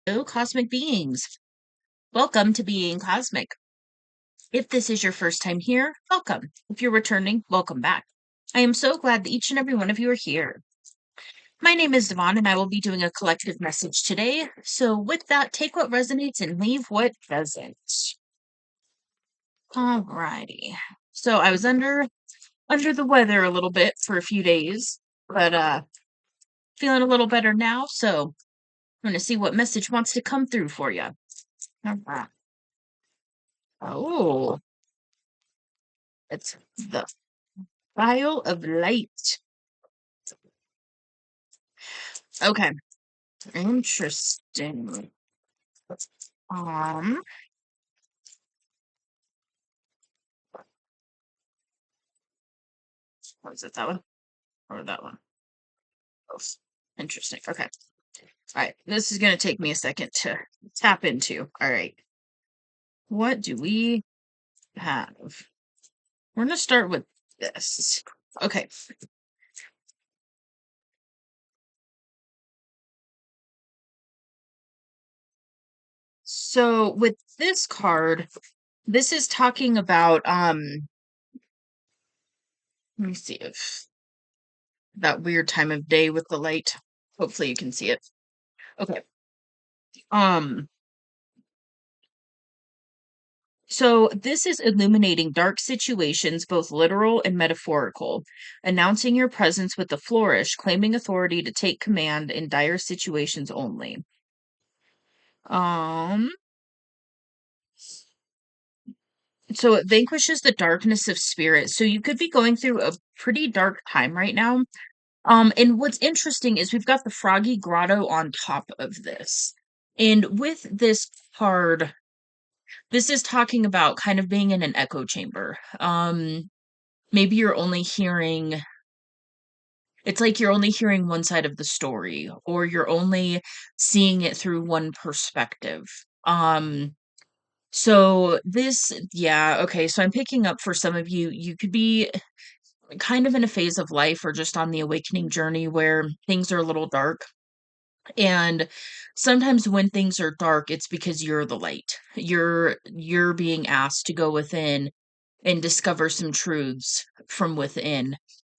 Hello, cosmic beings. Welcome to Being Cosmic. If this is your first time here, welcome. If you're returning, welcome back. I am so glad that each and every one of you are here. My name is Devon, and I will be doing a collective message today. So, with that, take what resonates and leave what doesn't. Alrighty. So, I was under the weather a little bit for a few days, but feeling a little better now. So, I'm going to see what message wants to come through for you. All right. Oh, it's the Vial of light. Okay, interesting. Um, what is it? That one or that one? Both. Interesting. Okay. All right. This is gonna take me a second to tap into. All right. What do we have? We're gonna start with this. Okay. So with this card, this is talking about let me see if that weird time of day with the light. Hopefully you can see it. Okay. Um So, this is illuminating dark situations, both literal and metaphorical, announcing your presence with a flourish, claiming authority to take command in dire situations only. Um, so it vanquishes the darkness of spirit. So you could be going through a pretty dark time right now. And what's interesting is we've got the Froggy Grotto on top of this. And with this card, this is talking about kind of being in an echo chamber. Maybe you're only hearing it's like you're only hearing one side of the story, or you're only seeing it through one perspective. Um, so this, yeah, okay. So I'm picking up for some of you, you could be kind of in a phase of life or just on the awakening journey where things are a little dark. And sometimes when things are dark, it's because you're the light. You're being asked to go within and discover some truths from within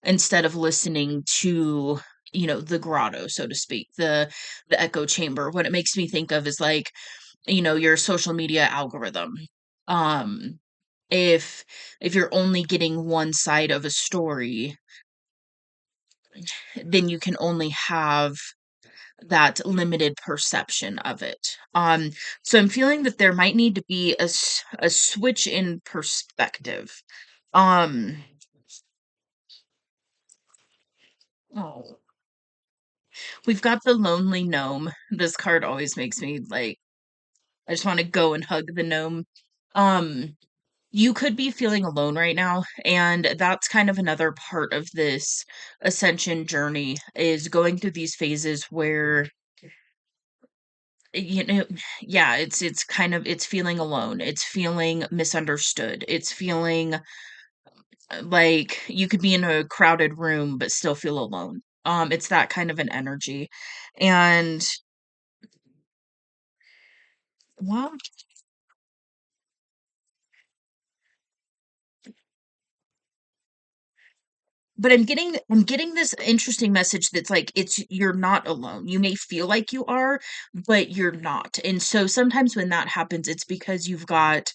instead of listening to the grotto, so to speak, the echo chamber. What it makes me think of is like your social media algorithm. um if you're only getting one side of a story, then you can only have that limited perception of it. So I'm feeling that there might need to be a switch in perspective. um oh, we've got the lonely gnome. This card always makes me like, I just want to go and hug the gnome. um you could be feeling alone right now, and that's kind of another part of this ascension journey, is going through these phases where you know yeah, it's kind of, it's feeling alone, it's feeling misunderstood, it's feeling like you could be in a crowded room but still feel alone. It's that kind of an energy. And well, but I'm getting this interesting message that's like, it's, you're not alone. You may feel like you are, but you're not. And so sometimes when that happens, it's because you've got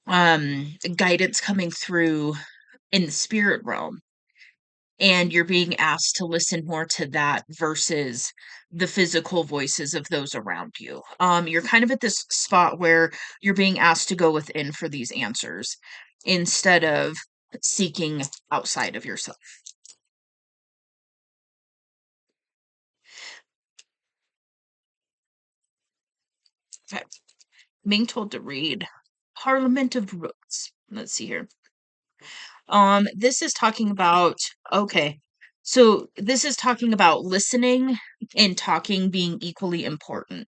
guidance coming through in the spirit realm, and you're being asked to listen more to that versus the physical voices of those around you. You're kind of at this spot where you're being asked to go within for these answers instead of seeking outside of yourself. Okay. Being told to read Parliament of Roots. Let's see here. This is talking about, okay. So this is talking about listening and talking being equally important.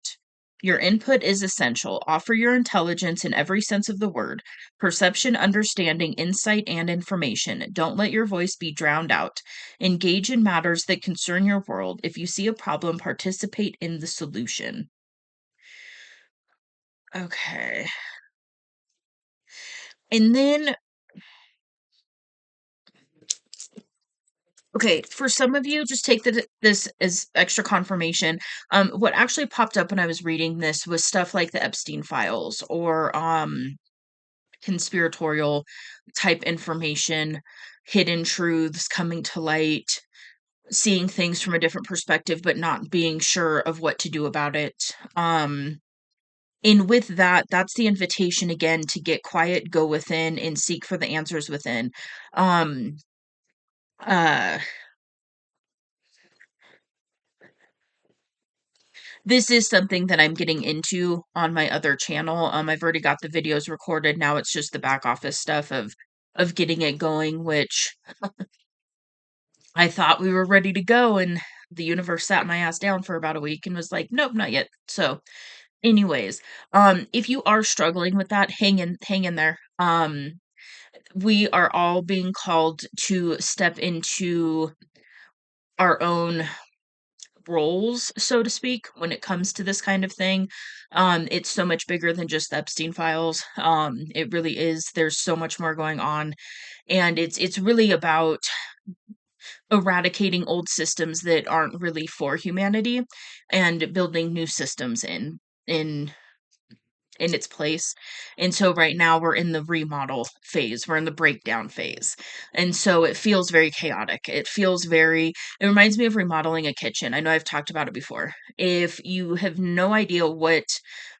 Your input is essential. Offer your intelligence in every sense of the word: perception, understanding, insight, and information. Don't let your voice be drowned out. Engage in matters that concern your world. If you see a problem, participate in the solution. Okay. And then, okay, for some of you, just take this as extra confirmation. What actually popped up when I was reading this was stuff like the Epstein files or conspiratorial type information, hidden truths coming to light, seeing things from a different perspective, but not being sure of what to do about it. And with that, that's the invitation again to get quiet, go within, and seek for the answers within. Um, uh, this is something that I'm getting into on my other channel. I've already got the videos recorded. Now it's just the back office stuff of getting it going, which I thought we were ready to go, and the universe sat my ass down for about a week and was like, "Nope, not yet." So, anyways, if you are struggling with that, hang in there. We are all being called to step into our own roles, so to speak, when it comes to this kind of thing. It's so much bigger than just the Epstein files. It really is. There's so much more going on, and it's really about eradicating old systems that aren't really for humanity and building new systems in in its place. And so right now we're in the remodel phase, we're in the breakdown phase. And so it feels very chaotic. It reminds me of remodeling a kitchen. I know I've talked about it before. If you have no idea what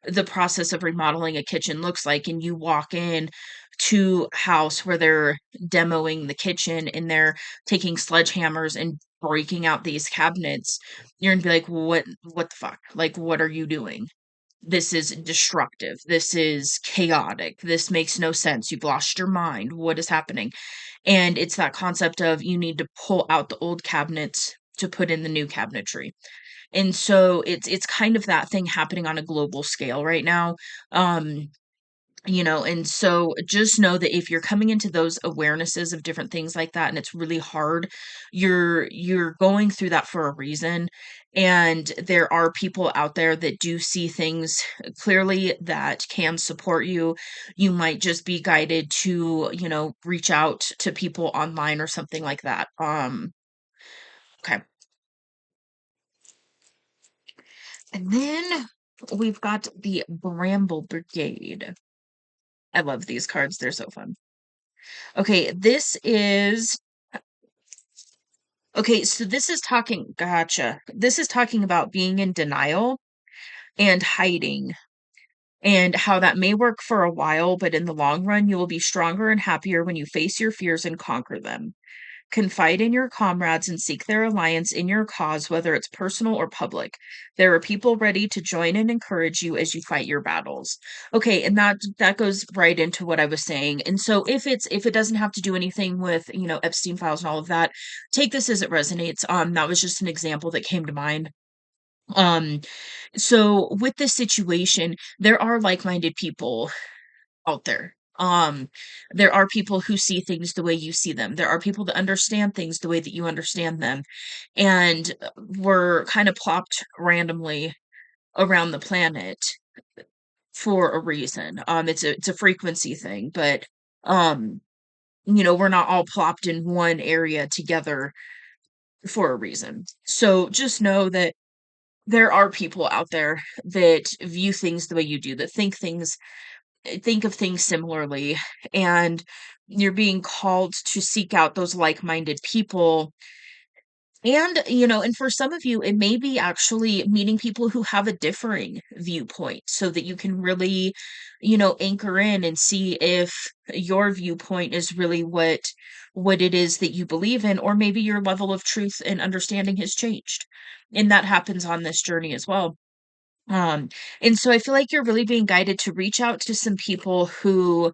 the process of remodeling a kitchen looks like and you walk in to a house where they're demoing the kitchen and they're taking sledgehammers and breaking out these cabinets, you're gonna be like, what the fuck? Like, what are you doing? This is destructive. This is chaotic. This makes no sense. You've lost your mind. What is happening? And it's that concept of you need to pull out the old cabinets to put in the new cabinetry. And so it's kind of that thing happening on a global scale right now. Um and so just know that if you're coming into those awarenesses of different things like that and it's really hard, you're going through that for a reason. And there are people out there that do see things clearly that can support you. You might just be guided to, reach out to people online or something like that. Okay. And then we've got the Bramble Brigade. I love these cards. They're so fun. Okay, so this is talking, gotcha. This is talking about being in denial and hiding and how that may work for a while, but in the long run, you will be stronger and happier when you face your fears and conquer them. Confide in your comrades and seek their alliance in your cause, whether it's personal or public. There are people ready to join and encourage you as you fight your battles. Okay, and that goes right into what I was saying. And so if it doesn't have to do anything with, Epstein files and all of that, take this as it resonates. That was just an example that came to mind. Um, so with this situation, there are like-minded people out there. There are people who see things the way you see them. There are people that understand things the way that you understand them. And we're kind of plopped randomly around the planet for a reason. It's a frequency thing, but um, we're not all plopped in one area together for a reason. So just know that there are people out there that view things the way you do, that think of things similarly, and you're being called to seek out those like-minded people. And and for some of you it may be actually meeting people who have a differing viewpoint so that you can really anchor in and see if your viewpoint is really what it is that you believe in, or maybe your level of truth and understanding has changed, and that happens on this journey as well. um and so I feel like you're really being guided to reach out to some people who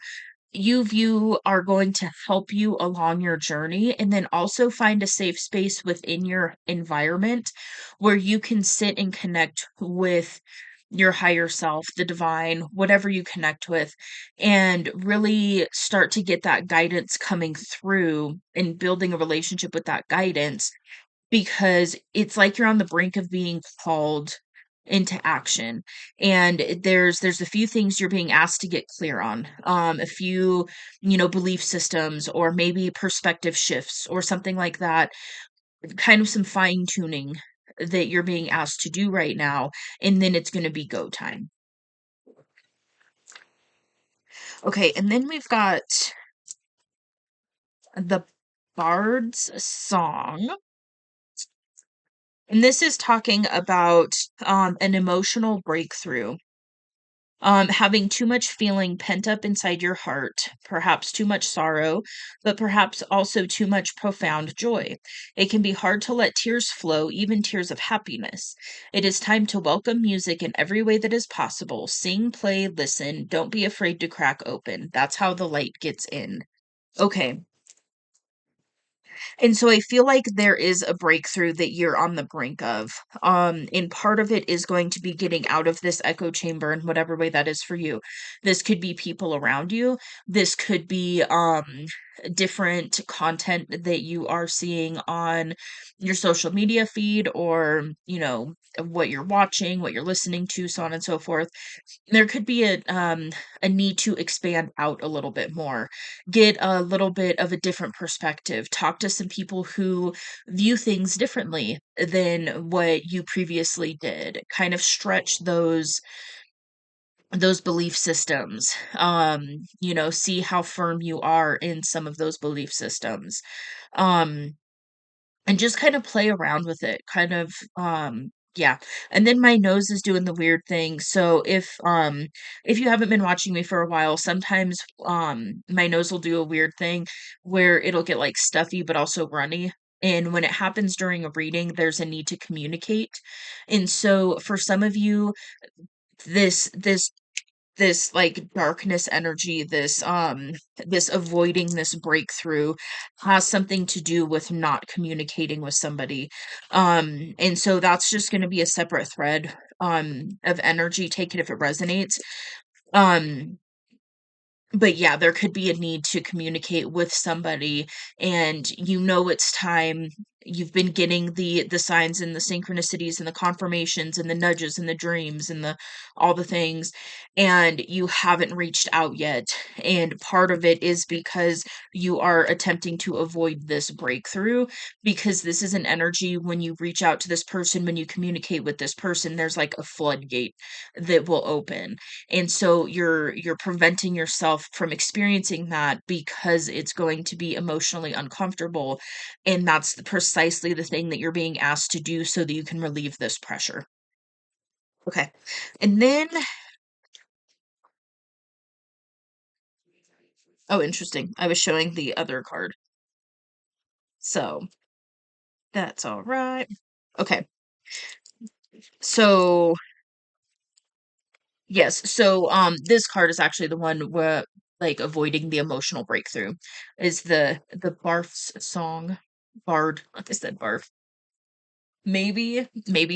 you view are going to help you along your journey, and then also find a safe space within your environment where you can sit and connect with your higher self, the divine, whatever you connect with, and really start to get that guidance coming through and building a relationship with that guidance, because it's like you're on the brink of being called into action. And there's a few things you're being asked to get clear on. A few, belief systems or maybe perspective shifts or something like that, kind of some fine tuning that you're being asked to do right now, and then it's going to be go time. Okay, and then we've got the Bard's Song. And this is talking about an emotional breakthrough. Having too much feeling pent up inside your heart, perhaps too much sorrow, but perhaps also too much profound joy. It can be hard to let tears flow, even tears of happiness. It is time to welcome music in every way that is possible. Sing, play, listen. Don't be afraid to crack open. That's how the light gets in. Okay. And so I feel like there is a breakthrough that you're on the brink of. And part of it is going to be getting out of this echo chamber in whatever way that is for you. This could be people around you. This could be different content that you are seeing on your social media feed or, what you're watching, what you're listening to, so on and so forth. There could be a need to expand out a little bit more, get a little bit of a different perspective, talk to some people who view things differently than what you previously did, kind of stretch those belief systems, see how firm you are in some of those belief systems. um and just kind of play around with it, kind of, yeah. And then my nose is doing the weird thing. So if you haven't been watching me for a while, sometimes my nose will do a weird thing where it'll get like stuffy but also runny. And when it happens during a reading, there's a need to communicate. And so for some of you, this like darkness energy, this avoiding this breakthrough has something to do with not communicating with somebody. And so that's just going to be a separate thread of energy. Take it if it resonates. um but yeah, there could be a need to communicate with somebody, and it's time. You've been getting the signs and the synchronicities and the confirmations and the nudges and the dreams and the all the things, and you haven't reached out yet. And part of it is because you are attempting to avoid this breakthrough, because this is an energy. When you reach out to this person, when you communicate with this person, there's like a floodgate that will open, and so you're preventing yourself from experiencing that because it's going to be emotionally uncomfortable, and that's precisely the thing that you're being asked to do so that you can relieve this pressure. Okay. And then, oh, interesting, I was showing the other card, so that's all right. Okay. So yes, so this card is actually the one where, like, avoiding the emotional breakthrough is the Barf's song. Bard, like I said, barf. Maybe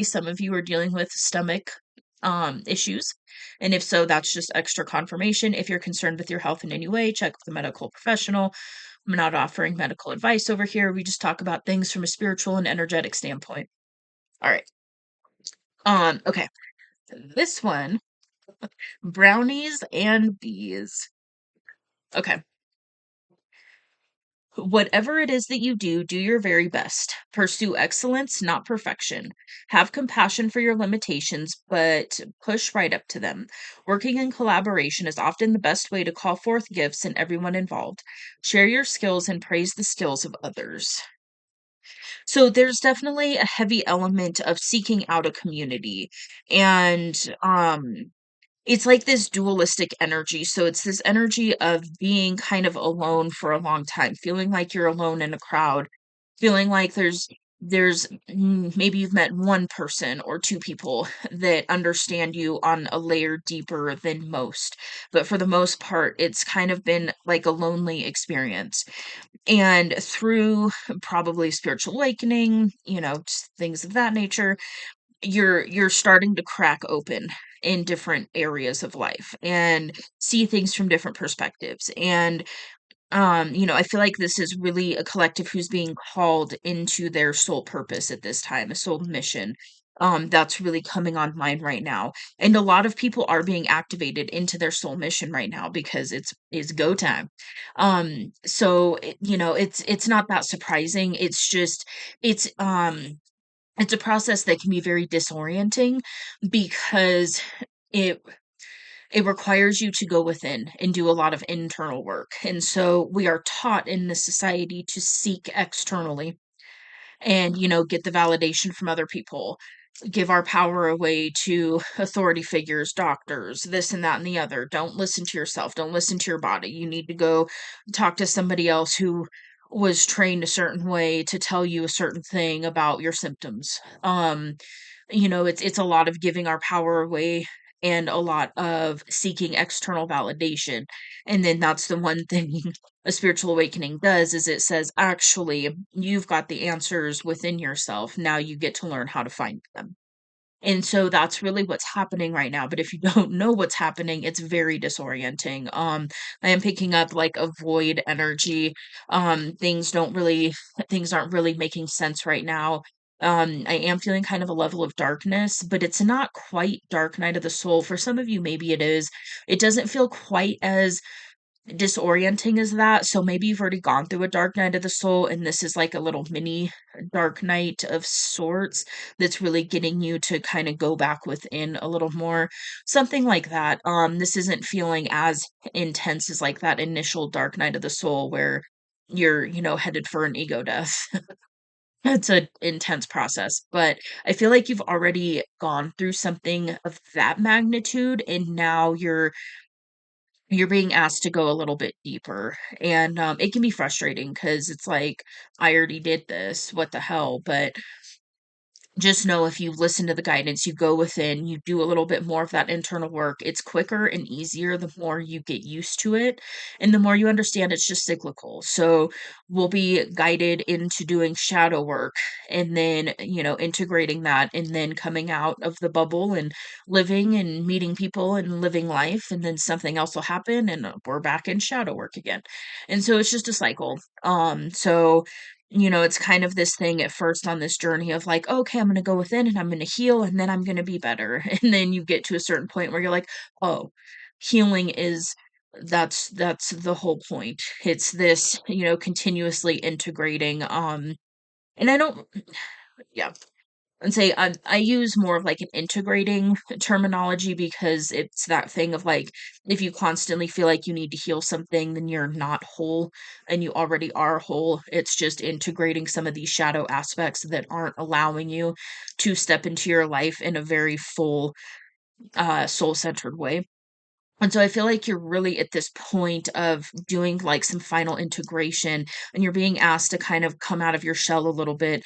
some of you are dealing with stomach issues. And if so, that's just extra confirmation. If you're concerned with your health in any way, check with a medical professional. I'm not offering medical advice over here. We just talk about things from a spiritual and energetic standpoint. All right. Okay. This one, brownies and bees. Okay. Whatever it is that you do, do your very best. Pursue excellence, not perfection. Have compassion for your limitations, but push right up to them. Working in collaboration is often the best way to call forth gifts in everyone involved. Share your skills and praise the skills of others. So there's definitely a heavy element of seeking out a community. And it's like this dualistic energy. So it's this energy of being kind of alone for a long time, feeling like you're alone in a crowd, feeling like maybe you've met one person or two people that understand you on a layer deeper than most. But for the most part, it's kind of been like a lonely experience. And through probably spiritual awakening, just things of that nature, you're starting to crack open in different areas of life and see things from different perspectives. And I feel like this is really a collective who's being called into their soul purpose at this time, a soul mission. That's really coming online right now. And a lot of people are being activated into their soul mission right now because it's go time. It's not that surprising. It's a process that can be very disorienting because it it requires you to go within and do a lot of internal work. And so we are taught in the society to seek externally and, get the validation from other people, give our power away to authority figures, doctors, this and that and the other. Don't listen to yourself. Don't listen to your body. You need to go talk to somebody else who was trained a certain way to tell you a certain thing about your symptoms. It's a lot of giving our power away and a lot of seeking external validation. And then that's the one thing a spiritual awakening does is it says, actually, you've got the answers within yourself. Now you get to learn how to find them. And so that's really what's happening right now, but if you don't know what's happening, it's very disorienting. I am picking up, like, a void energy. Things aren't really making sense right now. I am feeling kind of a level of darkness, but it's not quite dark night of the soul. For some of you, maybe it is. It doesn't feel quite as disorienting as that. So maybe you've already gone through a dark night of the soul, and this is like a little mini dark night of sorts that's really getting you to kind of go back within a little more. Something like that. This isn't feeling as intense as like that initial dark night of the soul where you're, headed for an ego death. It's an intense process, but I feel like you've already gone through something of that magnitude, and now you're being asked to go a little bit deeper, and, it can be frustrating because it's like, "I already did this, what the hell?" But just know if you listen to the guidance, you go within, you do a little bit more of that internal work, it's quicker and easier the more you get used to it and the more you understand it's just cyclical. So we'll be guided into doing shadow work and then, integrating that and then coming out of the bubble and living and meeting people and living life. And then something else will happen and we're back in shadow work again. And so it's just a cycle. It's kind of this thing at first on this journey of like, okay, I'm going to go within and I'm going to heal and then I'm going to be better. And then you get to a certain point where you're like, oh, healing is that's the whole point. It's this, continuously integrating. And I don't, yeah, and say I use more of like an integrating terminology because it's that thing of like if you constantly feel like you need to heal something, then you're not whole and you already are whole. It's just integrating some of these shadow aspects that aren't allowing you to step into your life in a very full, soul centered way. And so I feel like you're really at this point of doing like some final integration and you're being asked to kind of come out of your shell a little bit,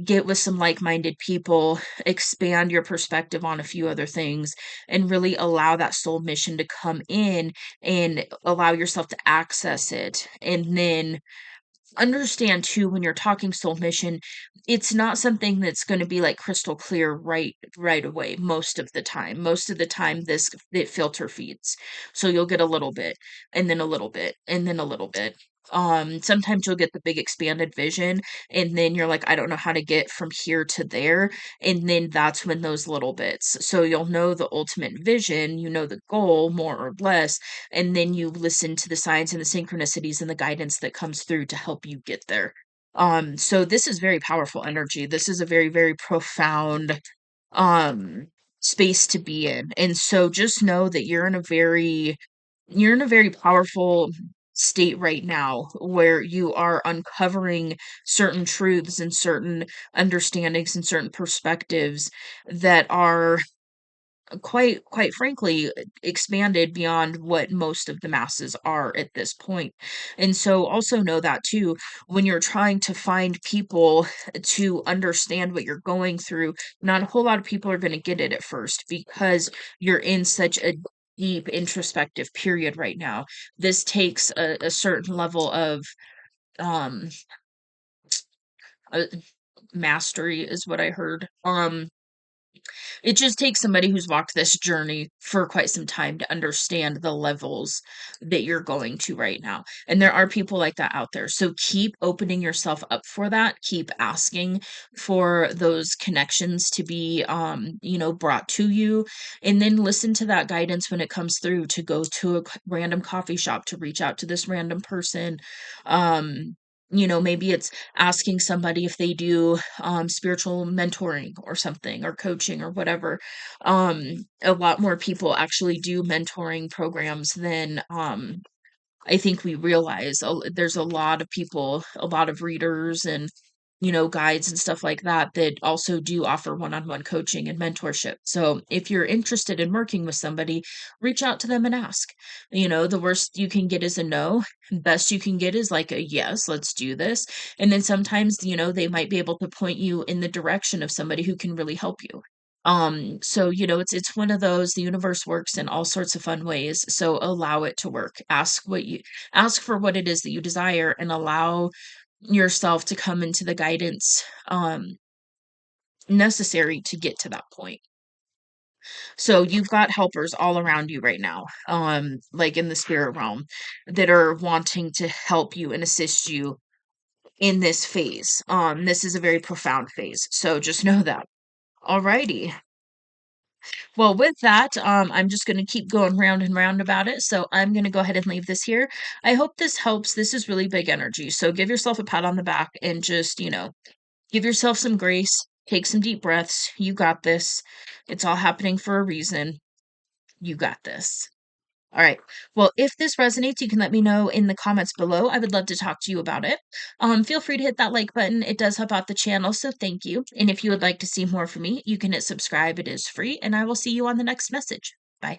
get with some like-minded people, expand your perspective on a few other things, and really allow that soul mission to come in and allow yourself to access it. And then understand too when you're talking soul mission, it's not something that's going to be like crystal clear right away most of the time. Most of the time this it filter feeds. So you'll get a little bit and then a little bit and then a little bit. Sometimes you'll get the big expanded vision and then you're like, I don't know how to get from here to there. And then that's when those little bits. So you'll know the ultimate vision, the goal more or less, and then you listen to the signs and the synchronicities and the guidance that comes through to help you get there. So this is very powerful energy. This is a very, very profound um space to be in. And so just know that you're in a very powerful state right now where you are uncovering certain truths and certain understandings and certain perspectives that are quite frankly expanded beyond what most of the masses are at this point. And so also know that too when you're trying to find people to understand what you're going through, not a whole lot of people are going to get it at first because you're in such a deep introspective period right now. This takes a certain level of um uh, mastery is what I heard. It just takes somebody who's walked this journey for quite some time to understand the levels that you're going to right now. And there are people like that out there. So keep opening yourself up for that. Keep asking for those connections to be brought to you. And then listen to that guidance when it comes through to go to a random coffee shop, to reach out to this random person. Maybe it's asking somebody if they do spiritual mentoring or something, or coaching or whatever. A lot more people actually do mentoring programs than I think we realize. There's a lot of people, a lot of readers and guides and stuff like that that also do offer one-on-one coaching and mentorship. So if you're interested in working with somebody, reach out to them and ask. The worst you can get is a no. Best you can get is like a yes, let's do this. And then sometimes, they might be able to point you in the direction of somebody who can really help you. So it's one of those, the universe works in all sorts of fun ways. So allow it to work. Ask for what it is that you desire, and allow yourself to come into the guidance necessary to get to that point. So you've got helpers all around you right now, like in the spirit realm, that are wanting to help you and assist you in this phase. This is a very profound phase. So just know that. Alrighty. Well, with that, I'm just going to keep going round and round about it. So I'm going to go ahead and leave this here. I hope this helps. This is really big energy. So give yourself a pat on the back and just, give yourself some grace. Take some deep breaths. You got this. It's all happening for a reason. You got this. All right. Well, if this resonates, you can let me know in the comments below. I would love to talk to you about it. Feel free to hit that like button. It does help out the channel, so thank you. And if you would like to see more from me, you can hit subscribe. It is free, and I will see you on the next message. Bye.